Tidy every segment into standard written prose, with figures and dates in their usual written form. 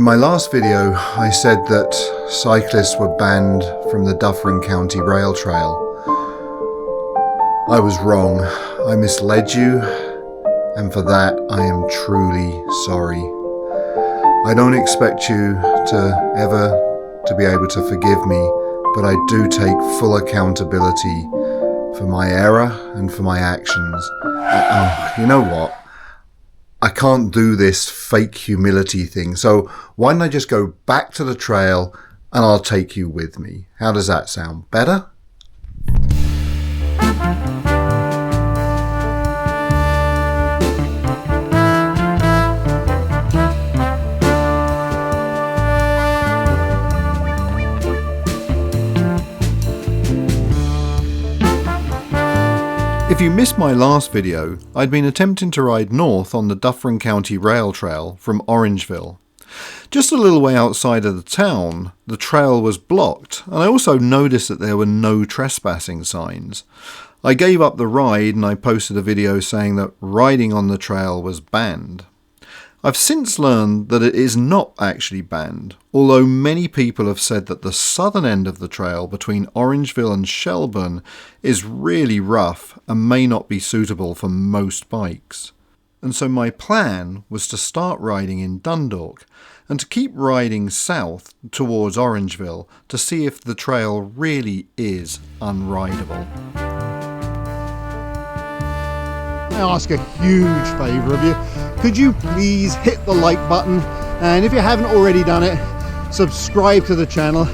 In my last video, I said that cyclists were banned from the Dufferin County Rail Trail. I was wrong. I misled you, and for that I am truly sorry. I don't expect you to be able to forgive me, but I do take full accountability for my error and for my actions. You know what? I can't do this fake humility thing, so why don't I just go back to the trail and I'll take you with me? How does that sound? Better? If you missed my last video, I'd been attempting to ride north on the Dufferin County Rail Trail from Orangeville. Just a little way outside of the town, the trail was blocked, and I also noticed that there were no trespassing signs. I gave up the ride and I posted a video saying that riding on the trail was banned. I've since learned that it is not actually banned, although many people have said that the southern end of the trail between Orangeville and Shelburne is really rough and may not be suitable for most bikes. And so my plan was to start riding in Dundalk and to keep riding south towards Orangeville to see if the trail really is unrideable. I ask a huge favour of you. Could you please hit the like button, and if you haven't already done it, subscribe to the channel.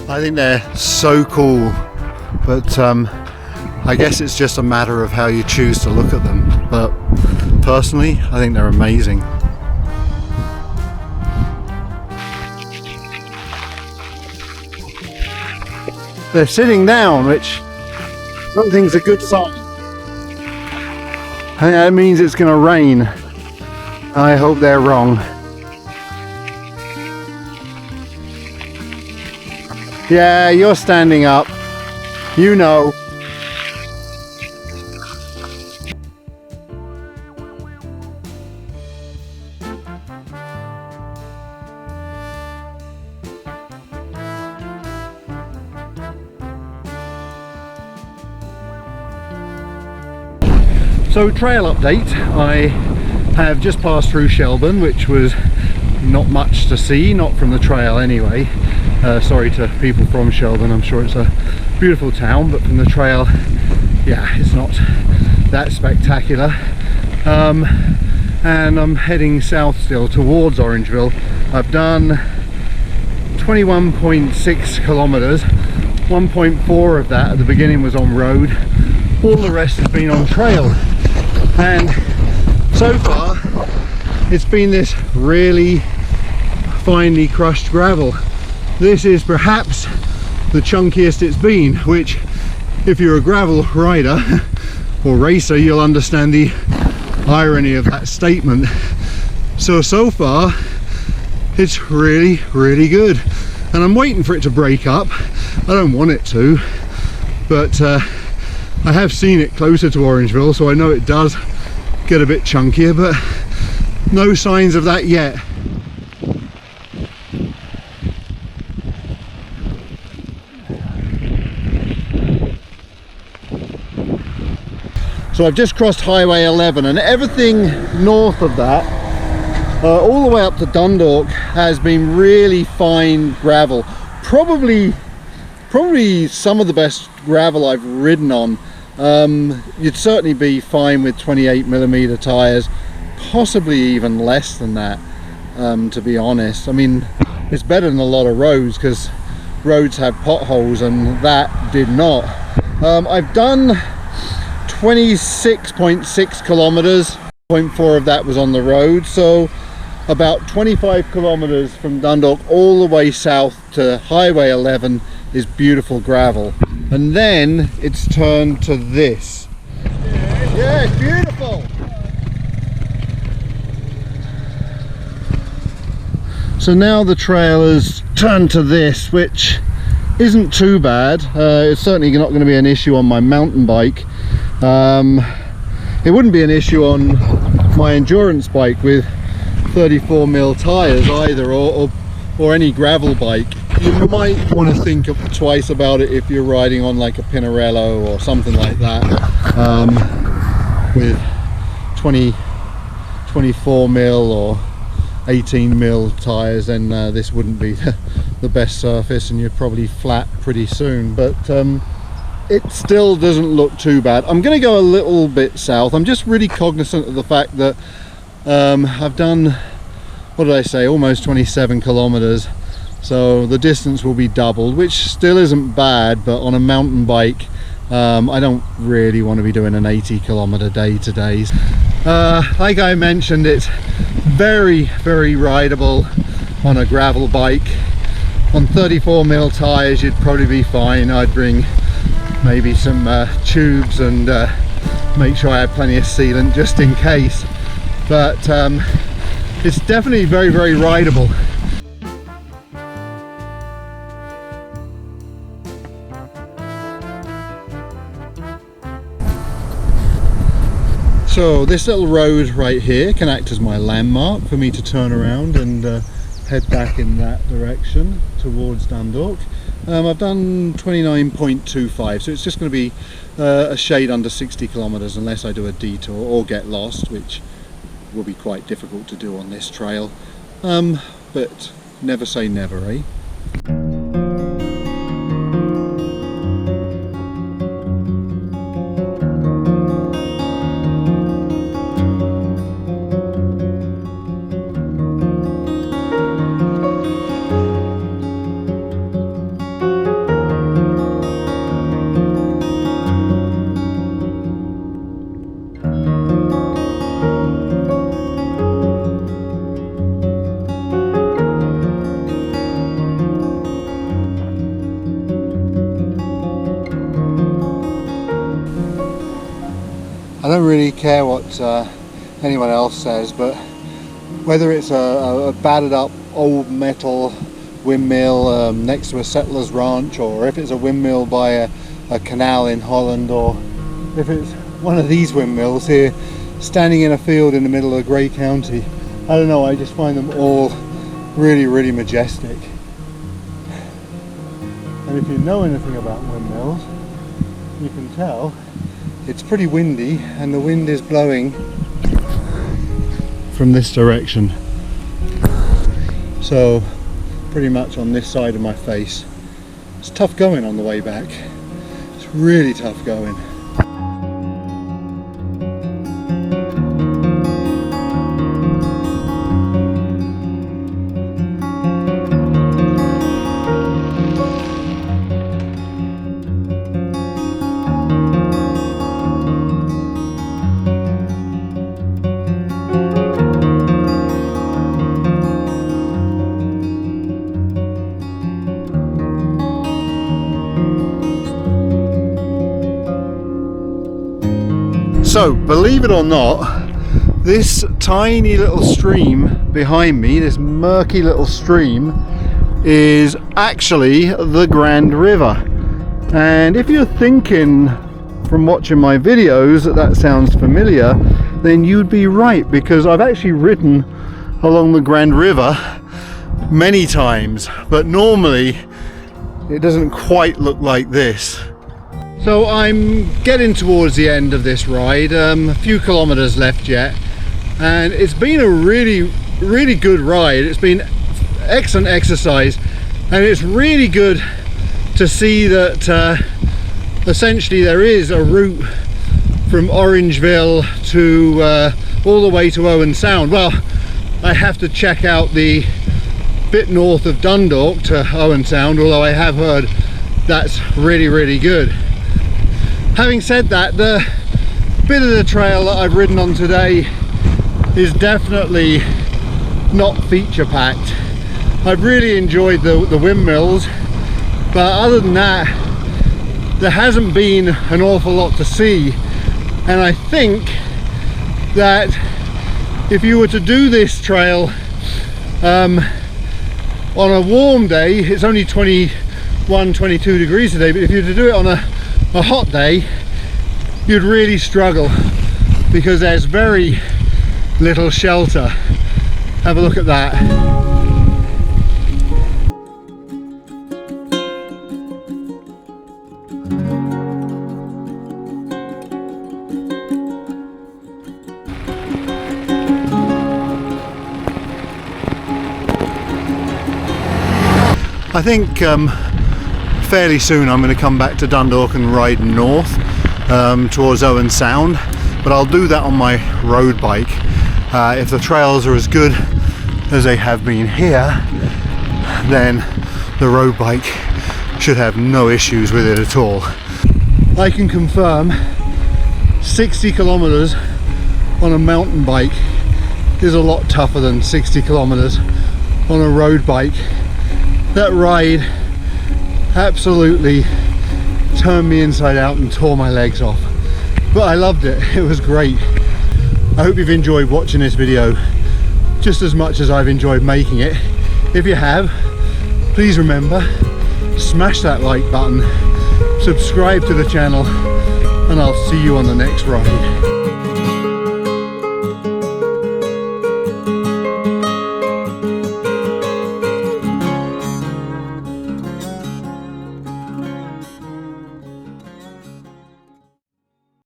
I think they're so cool, but I guess it's just a matter of how you choose to look at them. But personally, I think they're amazing. They're sitting down, which I don't think is a good sign. I think that means it's going to rain. I hope they're wrong. Yeah, you're standing up. You know. So trail update, I have just passed through Shelburne, which was not much to see, not from the trail anyway. Sorry to people from Shelburne, I'm sure it's a beautiful town, but from the trail, yeah, it's not that spectacular. And I'm heading south still towards Orangeville. I've done 21.6 kilometers, 1.4 of that at the beginning was on road, all the rest has been on trail. And so far it's been this really finely crushed gravel. This is perhaps the chunkiest it's been, which if you're a gravel rider or racer, you'll understand the irony of that statement. So far it's really good, and I'm waiting for it to break up. I don't want it to, but I have seen it closer to Orangeville, so I know it does get a bit chunkier, but no signs of that yet. So I've just crossed Highway 11, and everything north of that, all the way up to Dundalk, has been really fine gravel. Probably some of the best gravel I've ridden on. You'd certainly be fine with 28mm tyres, possibly even less than that, to be honest. I mean, it's better than a lot of roads, because roads have potholes and that did not. I've done 26.6 kilometers, 0.4 of that was on the road, so about 25 kilometers from Dundalk all the way south to Highway 11 is beautiful gravel, and then it's turned to this. Yeah, it's beautiful. So now the trail has turned to this, which isn't too bad. It's certainly not going to be an issue on my mountain bike. it wouldn't be an issue on my endurance bike with 34mm tyres either, or any gravel bike. You might want to think twice about it if you're riding on like a Pinarello or something like that, with 24mm or 18mm tyres. Then this wouldn't be the best surface and you'd probably flat pretty soon, but it still doesn't look too bad. I'm going to go a little bit south. I'm just really cognizant of the fact that I've done, what did I say, almost 27 kilometers, so the distance will be doubled, which still isn't bad, but on a mountain bike I don't really want to be doing an 80 kilometer day today. Like I mentioned, it's very rideable on a gravel bike. On 34mm tires you'd probably be fine. I'd bring maybe some tubes and make sure I had plenty of sealant just in case, but it's definitely very rideable. So this little road right here can act as my landmark for me to turn around and head back in that direction towards Dundalk. I've done 29.25, so it's just going to be a shade under 60 kilometers unless I do a detour or get lost, which will be quite difficult to do on this trail, but never say never, eh? I don't really care what anyone else says, but whether it's a battered up old metal windmill next to a settler's ranch, or if it's a windmill by a canal in Holland, or if it's one of these windmills here standing in a field in the middle of Grey County, I don't know, I just find them all really majestic. And if you know anything about windmills, you can tell it's pretty windy, and the wind is blowing from this direction, so pretty much on this side of my face. It's tough going on the way back. It's really tough going. So, believe it or not, this tiny little stream behind me, this murky little stream, is actually the Grand River. And if you're thinking from watching my videos that sounds familiar, then you'd be right, because I've actually ridden along the Grand River many times, but normally it doesn't quite look like this. So I'm getting towards the end of this ride, a few kilometers left yet, and it's been a really good ride. It's been excellent exercise, and it's really good to see that essentially there is a route from Orangeville to all the way to Owen Sound. Well, I have to check out the bit north of Dundalk to Owen Sound, although I have heard that's really good. Having said that, the bit of the trail that I've ridden on today is definitely not feature packed. I've really enjoyed the windmills, but other than that there hasn't been an awful lot to see. And I think that if you were to do this trail on a warm day, it's only 21-22 degrees today, but if you were to do it on a hot day, you'd really struggle. because there's very little shelter. Have a look at that. I think fairly soon I'm going to come back to Dundalk and ride north towards Owen Sound, but I'll do that on my road bike. If the trails are as good as they have been here, then the road bike should have no issues with it at all. I can confirm 60 kilometers on a mountain bike is a lot tougher than 60 kilometers on a road bike. That ride absolutely turned me inside out and tore my legs off, but I loved it. It was great. I hope you've enjoyed watching this video just as much as I've enjoyed making it. If you have, please remember, smash that like button, subscribe to the channel, and I'll see you on the next ride.